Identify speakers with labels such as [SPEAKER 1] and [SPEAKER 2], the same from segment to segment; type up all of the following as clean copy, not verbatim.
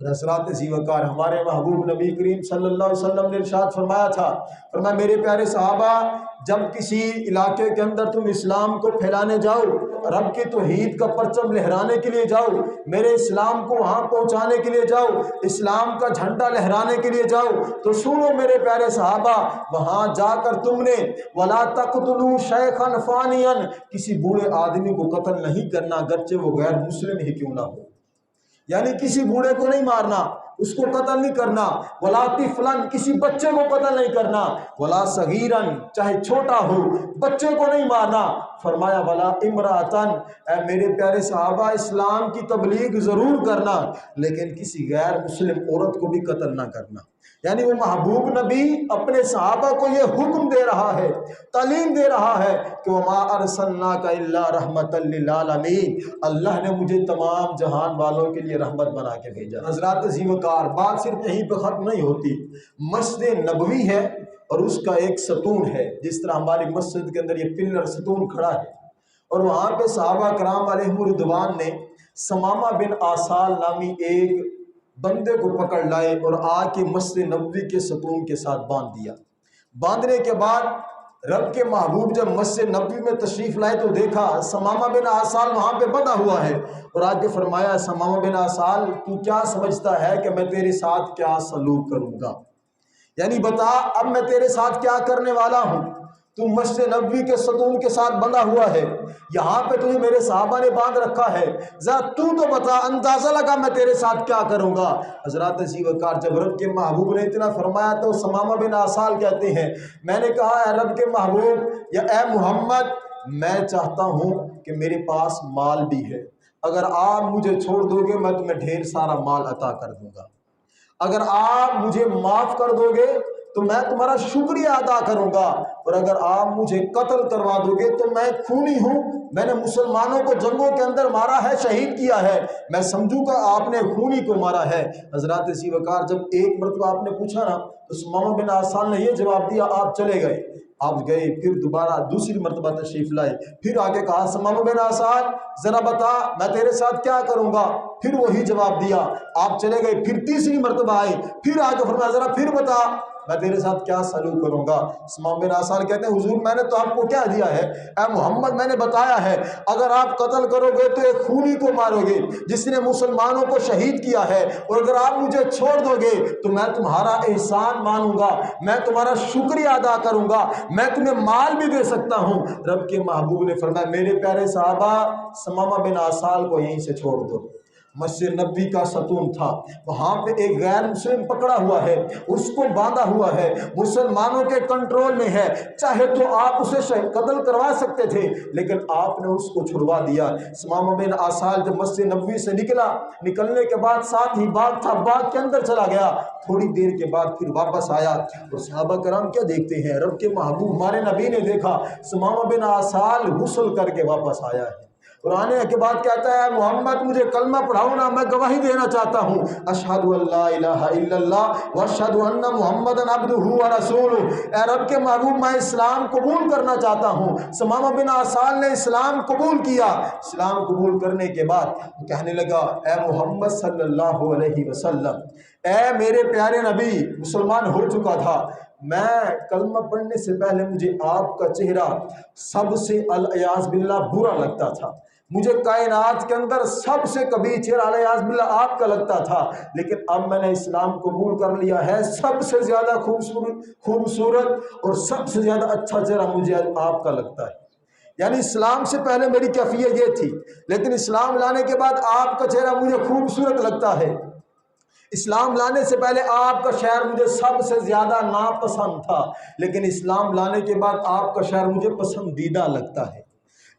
[SPEAKER 1] حضرات زیوکار ہمارے محبوب نبی کریم صلی اللہ علیہ وسلم نے ارشاد فرمایا تھا، فرمایا میرے پیارے صحابہ جب کسی علاقے کے اندر تم اسلام کو پھیلانے جاؤ، رب کی توحید کا پرچم لہرانے کے لیے جاؤ، میرے اسلام کو وہاں پہنچانے کے لیے جاؤ، اسلام کا جھنڈا لہرانے کے لیے جاؤ، تو سنو میرے پیارے صحابہ، وہاں جا کر تم نے وَلَا تَقْتُلُوا شَيْخًا فَانِيًا، کسی بوڑھے آدمی کو قتل نہیں کرنا گرچہ وہ غیر مسلم ہی کیوں نہ ہو، یعنی کسی بوڑھے کو نہیں مارنا، اس کو قتل نہیں کرنا، ولا طفلاً کسی بچے کو قتل نہیں کرنا، ولا صغیراً چاہے چھوٹا ہو بچے کو نہیں مارنا، فرمایا ولا امرأتاً، اے میرے پیارے صحابہ اسلام کی تبلیغ ضرور کرنا لیکن کسی غیر مسلم عورت کو بھی قتل نہ کرنا۔ یعنی وہ محبوب نبی اپنے صحابہ کو یہ حکم دے رہا ہے، تعلیم دے رہا ہے کہ وَمَا أَرْسَلْنَاكَ إِلَّا رَحْمَةً لِّلْعَالَمِينَ، اللہ نے مجھے تمام جہان والوں کے لیے رحمت بنا کے بھیجا۔ حضرات زیوکار بات صرف یہیں پہ ختم نہیں ہوتی، مسجد نبوی ہے اور اس کا ایک ستون ہے، جس طرح ہماری مسجد کے اندر یہ پلر ستون کھڑا ہے، اور وہاں پہ صحابہ کرام علیہم رضوان نے ثمامہ بن آسال نامی ایک بندے کو پکڑ لائے اور آ کے مسجد نبوی کے ستون کے ساتھ باندھ دیا۔ باندھنے کے بعد رب کے محبوب جب مسجد نبوی میں تشریف لائے تو دیکھا ثمامہ بن آسال وہاں پہ بندھا ہوا ہے، اور آ کے فرمایا ثمامہ بن آسال تو کیا سمجھتا ہے کہ میں تیرے ساتھ کیا سلوک کروں گا، یعنی بتا اب میں تیرے ساتھ کیا کرنے والا ہوں، تو مسجد نبوی کے ستون کے ساتھ بندھا ہوا ہے، یہاں پہ تجھے میرے صحابہ نے باندھ رکھا ہے، ذرا تو بتا اندازہ لگا میں تیرے ساتھ کیا کروں گا۔ حضرات زیوکار جب رب کے محبوب نے اتنا فرمایا تو ثمامہ بن آسال کہتے ہیں میں نے کہا اے رب کے محبوب یا اے محمد میں چاہتا ہوں کہ میرے پاس مال بھی ہے، اگر آپ مجھے چھوڑ دو گے میں تمہیں ڈھیر سارا مال عطا کر دوں گا، اگر آپ مجھے معاف کر دو گے تو میں تمہارا شکریہ ادا کروں گا، اور اگر آپ مجھے قتل کروا دو گے تو میں خونی ہوں، میں نے مسلمانوں کو جنگوں کے اندر مارا ہے، شہید کیا ہے، میں سمجھوں گا آپ نے خونی کو مارا ہے۔ حضرات زیوکار جب ایک مرتبہ آپ نے پوچھا نا تو ثمامہ بن آسال نے یہ جواب دیا آپ چلے گئے، آپ گئے، پھر دوبارہ دوسری مرتبہ تشریف لائے، پھر آگے کہا ثمامہ بن آسال ذرا بتا میں تیرے ساتھ کیا کروں گا، پھر وہی جواب دیا، آپ چلے گئے، پھر تیسری مرتبہ آئے، پھر آگے فرمایا ذرا پھر بتا میں تیرے ساتھ کیا سلوک کروں گا۔ ثمامہ بن آسال کہتے ہیں حضور میں نے تو آپ کو کیا دیا ہے، اے محمد میں نے بتایا ہے اگر آپ قتل کرو گے تو ایک خونی کو مارو گے جس نے مسلمانوں کو شہید کیا ہے، اور اگر آپ مجھے چھوڑ دو گے تو میں تمہارا احسان مانوں گا، میں تمہارا شکریہ ادا کروں گا، میں تمہیں مال بھی دے سکتا ہوں۔ رب کے محبوب نے فرمایا میرے پیارے صحابہ ثمامہ بن آسال کو یہیں سے چھوڑ دو۔ مسجد نبوی کا ستون تھا، وہاں پہ ایک غیر مسلم پکڑا ہوا ہے، اس کو باندھا ہوا ہے، مسلمانوں کے کنٹرول میں ہے، چاہے تو آپ اسے قتل کروا سکتے تھے لیکن آپ نے اس کو چھڑوا دیا۔ ثمامہ بن آسال جب مسجد نبوی سے نکلنے کے بعد ساتھ ہی باغ تھا، باغ کے اندر چلا گیا، تھوڑی دیر کے بعد پھر واپس آیا، اور صحابہ کرام کیا دیکھتے ہیں، رب کے محبوب ہمارے نبی نے دیکھا ثمامہ بن آسال غسل کر کے واپس آیا ہے، اور آنے کے بعد کہتا ہے محمد مجھے کلمہ پڑھاؤ نا، میں گواہی دینا چاہتا ہوں، اشہد ان لا الہ الا اللہ واشہد ان محمدًا عبدہ ورسولہ، اے رب کے محبوب میں اسلام قبول کرنا چاہتا ہوں۔ ثمامہ بن آسال نے اسلام قبول کیا، اسلام قبول کرنے کے بعد کہنے لگا اے محمد صلی اللہ علیہ وسلم، اے میرے پیارے نبی، مسلمان ہو چکا تھا، میں کلمہ پڑھنے سے پہلے مجھے آپ کا چہرہ سب سے الیاذ باللہ برا لگتا تھا، مجھے کائنات کے اندر سب سے کبھی چہرہ الیاذ باللہ آپ کا لگتا تھا، لیکن اب میں نے اسلام قبول کر لیا ہے، سب سے زیادہ خوبصورت اور سب سے زیادہ اچھا چہرہ مجھے آپ کا لگتا ہے۔ یعنی اسلام سے پہلے میری کیفیت یہ تھی، لیکن اسلام لانے کے بعد آپ کا چہرہ مجھے خوبصورت لگتا ہے۔ اسلام لانے سے پہلے آپ کا شہر مجھے سب سے زیادہ ناپسند تھا، لیکن اسلام لانے کے بعد آپ کا شہر مجھے پسندیدہ لگتا ہے۔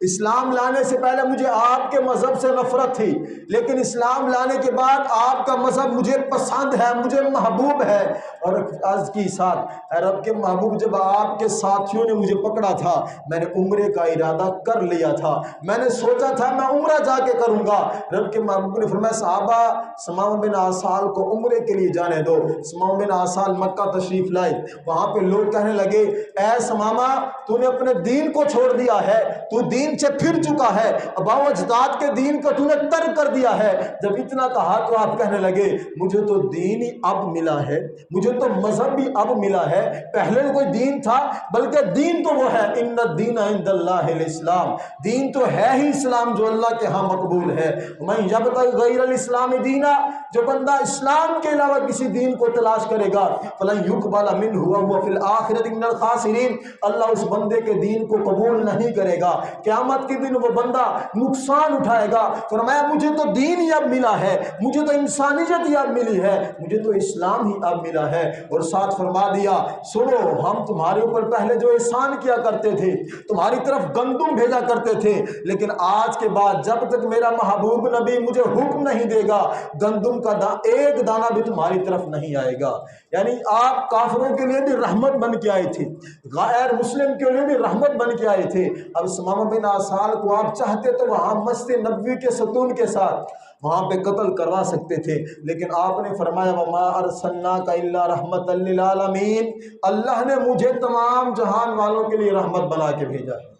[SPEAKER 1] اسلام لانے سے پہلے مجھے آپ کے مذہب سے نفرت تھی، لیکن اسلام لانے کے بعد آپ کا مذہب مجھے پسند ہے، مجھے محبوب ہے۔ اور عرض کی ساتھ اے رب کے محبوب جب آپ کے ساتھیوں نے مجھے پکڑا تھا میں نے عمرے کا ارادہ کر لیا تھا، میں نے سوچا تھا میں عمرہ جا کے کروں گا۔ رب کے محبوب نے فرمایا صحابہ ثمامہ بن آسال کو عمرے کے لیے جانے دو۔ ثمامہ بن آسال مکہ تشریف لائے، وہاں پہ لوگ کہنے لگے اے ثمامہ تو نے اپنے دین کو چھوڑ دیا ہے، تو دین دین سے پھر چکا ہے، آباء و اجداد کے دین کو تو نے ترک کر دیا ہے۔ جب اتنا کہا تو آپ کہنے لگے مجھے تو دین ہی اب ملا ہے، مجھے تو مذہب بھی اب ملا ہے، پہلے کوئی دین تھا، بلکہ دین تو وہ ہے ان الدین عند اللہ الاسلام، دین تو ہے ہی اسلام جو اللہ کے ہاں مقبول ہے۔ من یبتغی غیر الاسلام دینا، جو بندہ اسلام کے علاوہ کسی دین کو تلاش کرے گا فلن یقبل منہ وهو فی الآخرۃ من الخاسرین، اللہ اس بندے کے دین کو قبول نہیں کرے گا، قیامت کے دن وہ بندہ نقصان اٹھائے گا۔ فرمایا مجھے تو دین ہی اب ملا ہے، مجھے تو انسانیت ہی اب ملی ہے، مجھے تو اسلام ہی اب ملا ہے۔ اور ساتھ فرما دیا سنو ہم تمہارے اوپر پہلے جو احسان کیا کرتے تھے، تمہاری طرف گندم بھیجا کرتے تھے، لیکن آج کے بعد جب تک میرا محبوب نبی مجھے حکم نہیں دے گا گندم کا ایک دانہ بھی تمہاری طرف نہیں آئے گا۔ یعنی آپ کافروں کے لیے بھی رحمت بن کے آئے تھے، غیر مسلم کے لیے بھی رحمت بن کے آئے تھے۔ اب ثمامہ بن آسال کو آپ چاہتے تو وہاں مسجد نبوی کے ستون کے ساتھ وہاں پہ قتل کروا سکتے تھے، لیکن آپ نے فرمایا وما ارسلناک الا رحمت للعالمین، اللہ نے مجھے تمام جہان والوں کے لیے رحمت بنا کے بھیجا ہے۔